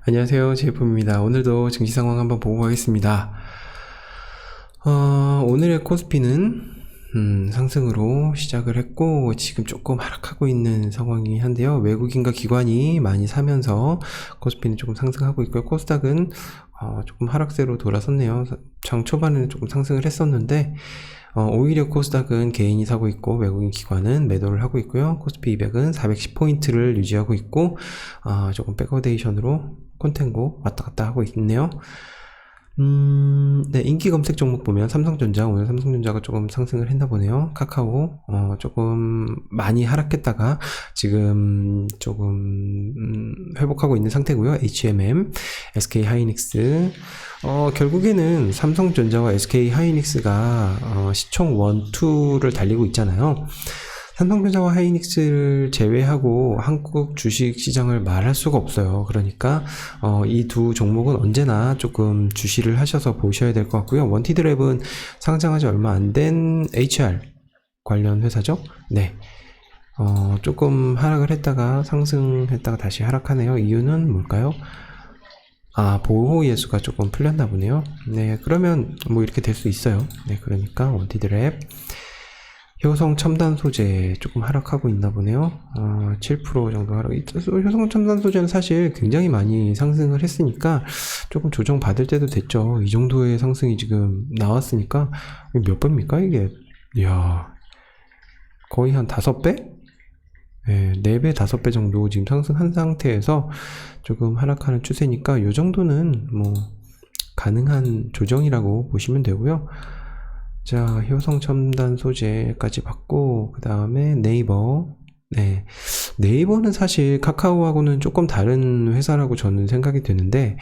안녕하세요, 제이폼입니다. 오늘도 증시 상황 한번 보고 가겠습니다. 오늘의 코스피는 상승으로 시작을 했고 지금 조금 하락하고 있는 상황이긴 한데요. 외국인과 기관이 많이 사면서 코스피는 조금 상승하고 있고요. 코스닥은 조금 하락세로 돌아섰네요. 장 초반에는 조금 상승을 했었는데 오히려 코스닥은 개인이 사고 있고 외국인 기관은 매도를 하고 있고요. 코스피 200은 410포인트를 유지하고 있고 조금 백어데이션으로 콘텐고 왔다 갔다 하고 있네요. 네, 인기 검색 종목 보면 삼성전자, 오늘 삼성전자가 조금 상승을 했나 보네요. 카카오, 조금 많이 하락했다가 지금 조금, 회복하고 있는 상태고요. HMM, SK 하이닉스, 결국에는 삼성전자와 SK 하이닉스가, 시총 1, 2를 달리고 있잖아요. 삼성전자와 하이닉스를 제외하고 한국 주식 시장을 말할 수가 없어요. 그러니까 이 두 종목은 언제나 조금 주시를 하셔서 보셔야 될 것 같고요. 원티드랩은 상장하지 얼마 안 된 HR 관련 회사죠. 네. 조금 하락을 했다가 상승했다가 다시 하락하네요. 이유는 뭘까요? 보호 예수가 조금 풀렸나 보네요. 네, 그러면 뭐 이렇게 될 수 있어요. 네, 그러니까 원티드랩. 효성 첨단 소재 조금 하락하고 있나 보네요. 7% 정도 하락. 효성 첨단 소재는 사실 굉장히 많이 상승을 했으니까 조금 조정 받을 때도 됐죠. 이 정도의 상승이 지금 나왔으니까 몇 배입니까 이게? 이야, 거의 한 5배? 네, 4배, 5배 정도 지금 상승한 상태에서 조금 하락하는 추세니까 이 정도는 뭐 가능한 조정이라고 보시면 되고요. 자, 효성 첨단 소재까지 봤고, 그 다음에 네이버. 네. 네이버는 사실 카카오하고는 조금 다른 회사라고 저는 생각이 드는데,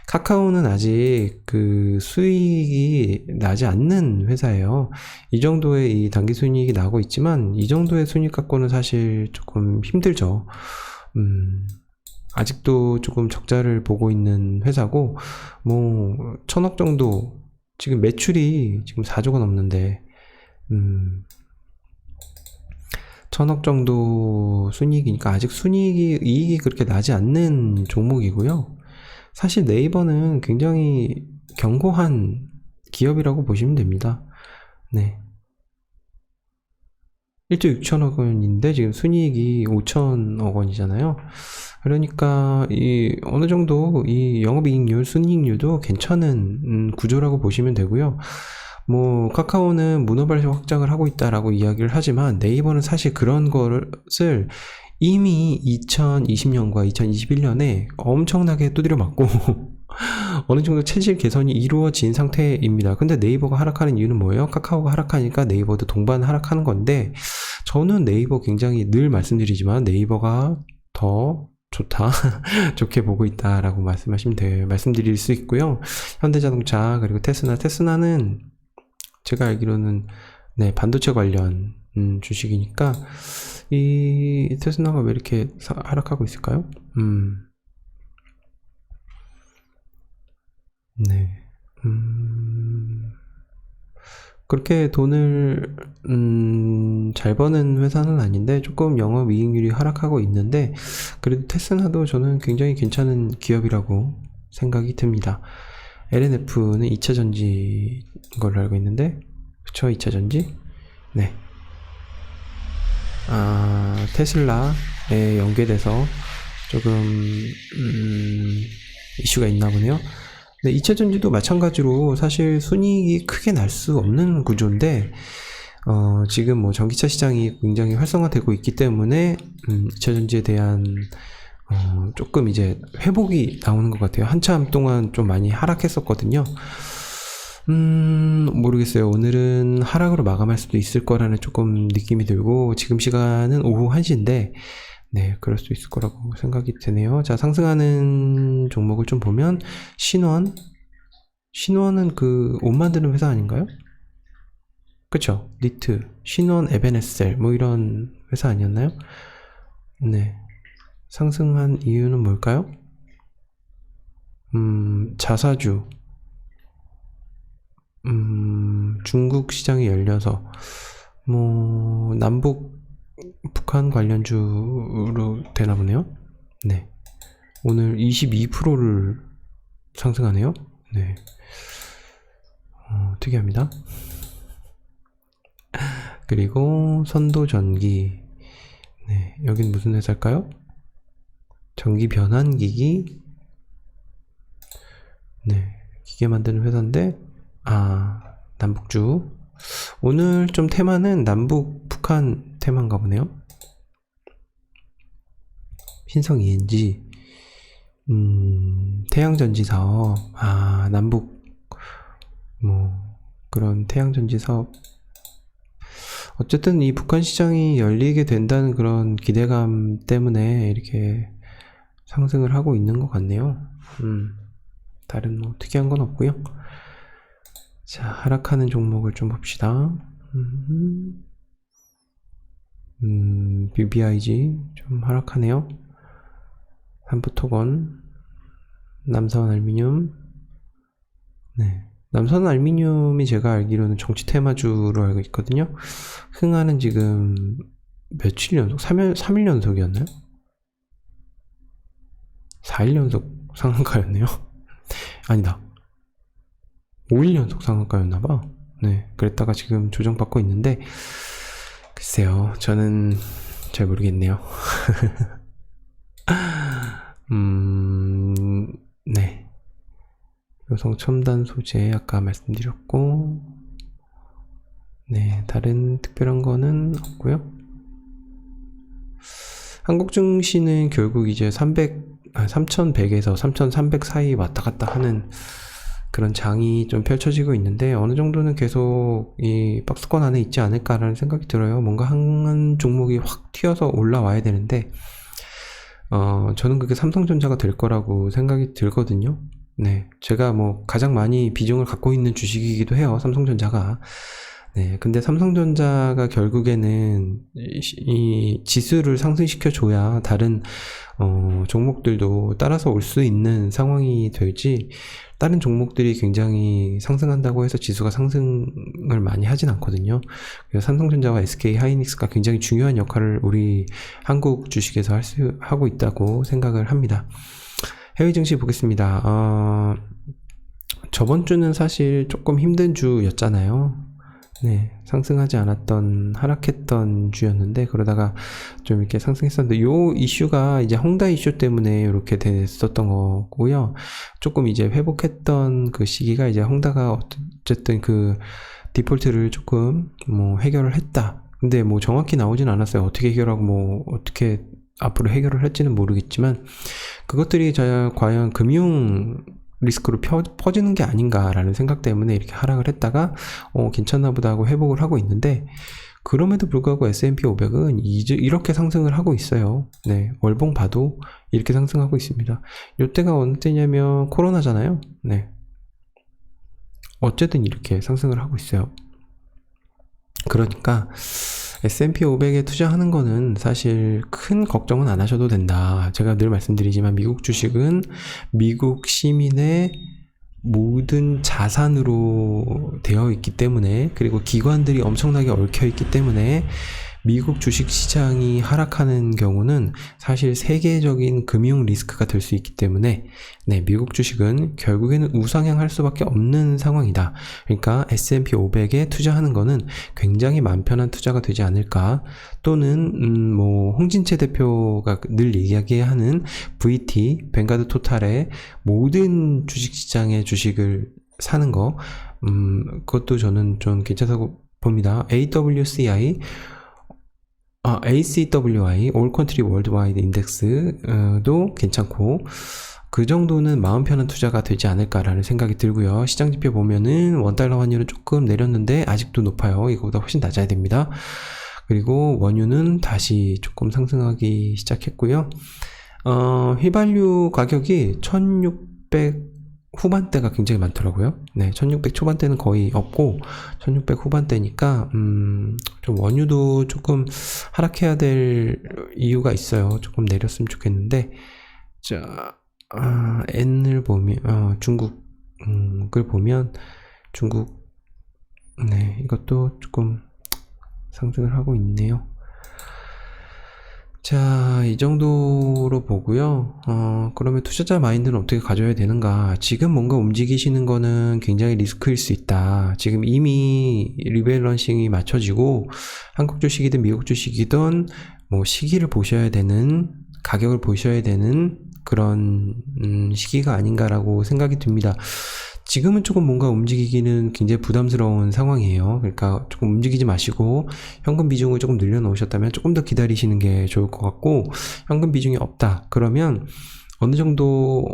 카카오는 아직 그 수익이 나지 않는 회사예요. 이 정도의 이 단기 순이익이 나고 있지만, 이 정도의 순이익 갖고는 사실 조금 힘들죠. 아직도 조금 적자를 보고 있는 회사고, 뭐, 1000억 정도, 지금 매출이 지금 4조가 넘는데 1000억 정도 순이익이니까 아직 이익이 그렇게 나지 않는 종목이고요. 사실 네이버는 굉장히 견고한 기업이라고 보시면 됩니다. 네. 1조 6천억 원인데 지금 순이익이 5천억 원이잖아요. 그러니까 이 어느 정도 이 영업이익률, 순이익률도 괜찮은 구조라고 보시면 되고요. 뭐 카카오는 문어발 확장을 하고 있다라고 이야기를 하지만 네이버는 사실 그런 것을 이미 2020년과 2021년에 엄청나게 두드려 맞고 어느 정도 체질 개선이 이루어진 상태입니다. 근데 네이버가 하락하는 이유는 뭐예요? 카카오가 하락하니까 네이버도 동반 하락하는 건데 저는 네이버 굉장히 늘 말씀드리지만 네이버가 더 좋다 좋게 보고 있다라고 말씀드릴 수 있고요. 현대자동차 그리고 테스나는 제가 알기로는 네, 반도체 관련 주식이니까 이 테스나가 왜 이렇게 하락하고 있을까요? 네. 그렇게 돈을 잘 버는 회사는 아닌데 조금 영업이익률이 하락하고 있는데 그래도 테스나도 저는 굉장히 괜찮은 기업이라고 생각이 듭니다. LNF는 2차전지인 걸로 알고 있는데 그쵸? 2차전지? 네. 테슬라에 연계돼서 조금 이슈가 있나 보네요. 네, 2차전지도 마찬가지로 사실 순이익이 크게 날 수 없는 구조인데 지금 뭐 전기차 시장이 굉장히 활성화되고 있기 때문에 2차전지에 대한 조금 이제 회복이 나오는 것 같아요. 한참 동안 좀 많이 하락했었거든요. 모르겠어요. 오늘은 하락으로 마감할 수도 있을 거라는 조금 느낌이 들고 지금 시간은 오후 1시인데 네, 그럴 수 있을 거라고 생각이 드네요. 자, 상승하는 종목을 좀 보면 신원은 그 옷 만드는 회사 아닌가요? 그쵸? 니트, 신원, 에베네셀 뭐 이런 회사 아니었나요? 네, 상승한 이유는 뭘까요? 자사주, 중국 시장이 열려서 뭐 남북 북한 관련주로 되나 보네요. 네. 오늘 22%를 상승하네요. 네. 특이합니다. 그리고 선도전기. 네, 여긴 무슨 회사일까요? 전기 변환기기. 네, 기계 만드는 회사인데, 남북주. 오늘 좀 테마는 남북, 북한 테마인가 보네요. 신성 ENG. 태양전지 사업. 남북, 그런 태양전지 사업. 어쨌든 이 북한 시장이 열리게 된다는 그런 기대감 때문에 이렇게 상승을 하고 있는 것 같네요. 다른 특이한 건 없고요. 자, 하락하는 종목을 좀 봅시다. BBIG 좀 하락하네요. 삼부토건, 남선알미늄. 네, 남선알미늄이 제가 알기로는 정치 테마주로 알고 있거든요. 흥하는 지금 며칠 연속? 3일 연속이었나요? 4일 연속 상한가였네요. 아니다, 5일 연속 상한가였나봐. 네, 그랬다가 지금 조정받고 있는데, 글쎄요, 저는 잘 모르겠네요. 네. 여성 첨단 소재 아까 말씀드렸고, 네, 다른 특별한 거는 없고요. 한국 증시는 결국 이제 3100에서 3300 사이 왔다 갔다 하는 그런 장이 좀 펼쳐지고 있는데, 어느 정도는 계속 이 박스권 안에 있지 않을까라는 생각이 들어요. 뭔가 한 종목이 확 튀어서 올라와야 되는데, 저는 그게 삼성전자가 될 거라고 생각이 들거든요. 네, 제가 가장 많이 비중을 갖고 있는 주식이기도 해요, 삼성전자가. 네, 근데 삼성전자가 결국에는 이 지수를 상승시켜줘야 다른 종목들도 따라서 올 수 있는 상황이 되지, 다른 종목들이 굉장히 상승한다고 해서 지수가 상승을 많이 하진 않거든요. 그래서 삼성전자와 SK 하이닉스가 굉장히 중요한 역할을 우리 한국 주식에서 하고 있다고 생각을 합니다. 해외 증시 보겠습니다. 저번 주는 사실 조금 힘든 주였잖아요. 네, 상승하지 않았던, 하락했던 주였는데, 그러다가 좀 이렇게 상승했었는데, 요 이슈가 이제 헝다 이슈 때문에 이렇게 됐었던 거고요. 조금 이제 회복했던 그 시기가 이제 헝다가 어쨌든 그 디폴트를 조금 해결을 했다. 근데 정확히 나오진 않았어요. 어떻게 해결하고 어떻게 앞으로 해결을 할지는 모르겠지만, 그것들이 과연 금융 리스크로 퍼지는 게 아닌가라는 생각 때문에 이렇게 하락을 했다가 괜찮나 보다 하고 회복을 하고 있는데, 그럼에도 불구하고 S&P 500은 이렇게 상승을 하고 있어요. 네, 월봉 봐도 이렇게 상승하고 있습니다. 이때가 어느 때냐면 코로나잖아요. 네, 어쨌든 이렇게 상승을 하고 있어요. 그러니까 S&P 500에 투자하는 거는 사실 큰 걱정은 안 하셔도 된다. 제가 늘 말씀드리지만 미국 주식은 미국 시민의 모든 자산으로 되어 있기 때문에, 그리고 기관들이 엄청나게 얽혀 있기 때문에 미국 주식 시장이 하락하는 경우는 사실 세계적인 금융 리스크가 될 수 있기 때문에, 네, 미국 주식은 결국에는 우상향할 수밖에 없는 상황이다. 그러니까 S&P 500에 투자하는 거는 굉장히 마음 편한 투자가 되지 않을까. 또는 홍진채 대표가 늘 이야기하는 VT, 뱅가드 토탈의 모든 주식 시장의 주식을 사는 거, 그것도 저는 좀 괜찮다고 봅니다. ACWI, All Country Worldwide Index도 괜찮고, 그 정도는 마음 편한 투자가 되지 않을까라는 생각이 들고요. 시장 지표 보면은 원달러 환율은 조금 내렸는데 아직도 높아요. 이거보다 훨씬 낮아야 됩니다. 그리고 원유는 다시 조금 상승하기 시작했고요. 휘발유 가격이 1600 후반대가 굉장히 많더라고요. 네, 1600 초반대는 거의 없고 1600 후반대니까 좀 원유도 조금 하락해야 될 이유가 있어요. 조금 내렸으면 좋겠는데, 자, N을 보면 중국을 보면 중국, 네, 이것도 조금 상승을 하고 있네요. 자, 이 정도로 보고요. 그러면 투자자 마인드는 어떻게 가져야 되는가? 지금 뭔가 움직이시는 거는 굉장히 리스크일 수 있다. 지금 이미 리밸런싱이 맞춰지고, 한국 주식이든 미국 주식이든, 뭐, 시기를 보셔야 되는, 가격을 보셔야 되는 그런, 시기가 아닌가라고 생각이 듭니다. 지금은 조금 뭔가 움직이기는 굉장히 부담스러운 상황이에요. 그러니까 조금 움직이지 마시고 현금 비중을 조금 늘려놓으셨다면 조금 더 기다리시는 게 좋을 것 같고, 현금 비중이 없다 그러면 어느 정도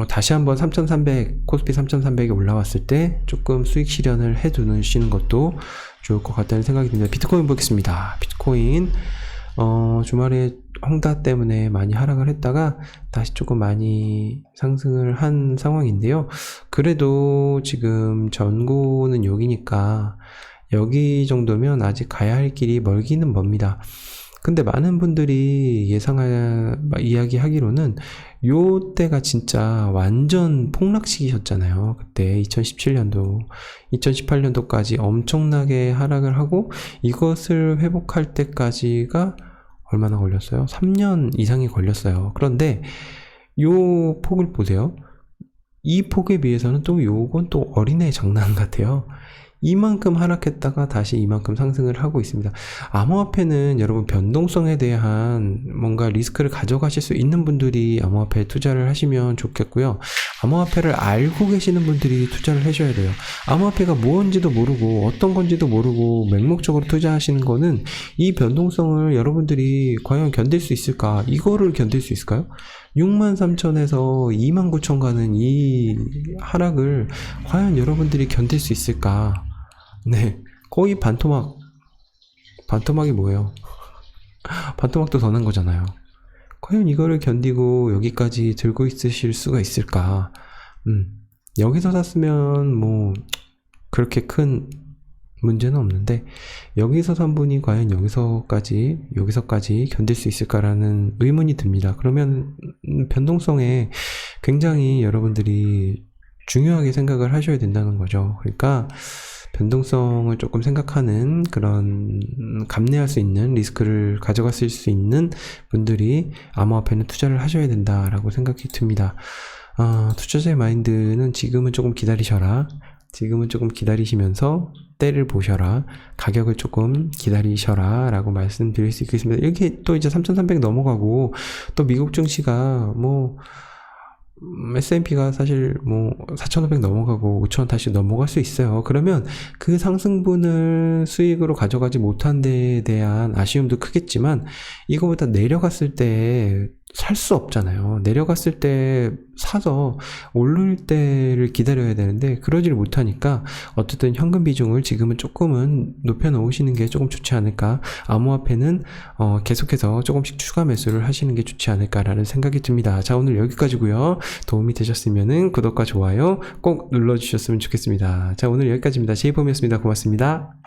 다시 한번 3,300 코스피 3,300에 올라왔을 때 조금 수익 실현을 해두시는 것도 좋을 것 같다는 생각이 듭니다. 비트코인 보겠습니다. 비트코인 주말에 헝다 때문에 많이 하락을 했다가 다시 조금 많이 상승을 한 상황인데요. 그래도 지금 전고는 여기니까 여기 정도면 아직 가야 할 길이 멀기는 멉니다. 근데 많은 분들이 이야기하기로는 요 때가 진짜 완전 폭락 시기셨잖아요. 그때 2017년도, 2018년도까지 엄청나게 하락을 하고 이것을 회복할 때까지가 얼마나 걸렸어요? 3년 이상이 걸렸어요. 그런데 요 폭을 보세요. 이 폭에 비해서는 또 요건 또 어린애 장난 같아요. 이만큼 하락했다가 다시 이만큼 상승을 하고 있습니다. 암호화폐는 여러분 변동성에 대한 뭔가 리스크를 가져가실 수 있는 분들이 암호화폐에 투자를 하시면 좋겠고요. 암호화폐를 알고 계시는 분들이 투자를 하셔야 돼요. 암호화폐가 뭔지도 모르고 어떤 건지도 모르고 맹목적으로 투자하시는 거는 이 변동성을 여러분들이 과연 견딜 수 있을까? 이거를 견딜 수 있을까요? 63,000에서 29,000 가는 이 하락을 과연 여러분들이 견딜 수 있을까? 네, 거의 반토막이 뭐예요? 반토막도 더 난 거잖아요. 과연 이거를 견디고 여기까지 들고 있으실 수가 있을까? 여기서 샀으면 뭐 그렇게 큰 문제는 없는데 여기서 산 분이 과연 여기서까지 견딜 수 있을까라는 의문이 듭니다. 그러면 변동성에 굉장히 여러분들이 중요하게 생각을 하셔야 된다는 거죠. 그러니까 변동성을 조금 생각하는 그런 감내할 수 있는 리스크를 가져갔을 수 있는 분들이 암호화폐는 투자를 하셔야 된다라고 생각이 듭니다. 투자자의 마인드는 지금은 조금 기다리셔라. 지금은 조금 기다리시면서 때를 보셔라. 가격을 조금 기다리셔라 라고 말씀드릴 수 있겠습니다. 이렇게 또 이제 3,300 넘어가고 또 미국 증시가 뭐 S&P가 사실 뭐 4,500 넘어가고 5,000 다시 넘어갈 수 있어요. 그러면 그 상승분을 수익으로 가져가지 못한 데에 대한 아쉬움도 크겠지만 이거보다 내려갔을 때 살 수 없잖아요. 내려갔을 때 사서 오를 때를 기다려야 되는데 그러지를 못하니까 어쨌든 현금 비중을 지금은 조금은 높여 놓으시는 게 조금 좋지 않을까. 암호화폐는 계속해서 조금씩 추가 매수를 하시는 게 좋지 않을까라는 생각이 듭니다. 자, 오늘 여기까지고요. 도움이 되셨으면은 구독과 좋아요 꼭 눌러주셨으면 좋겠습니다. 자, 오늘 여기까지입니다. 제이범이었습니다. 고맙습니다.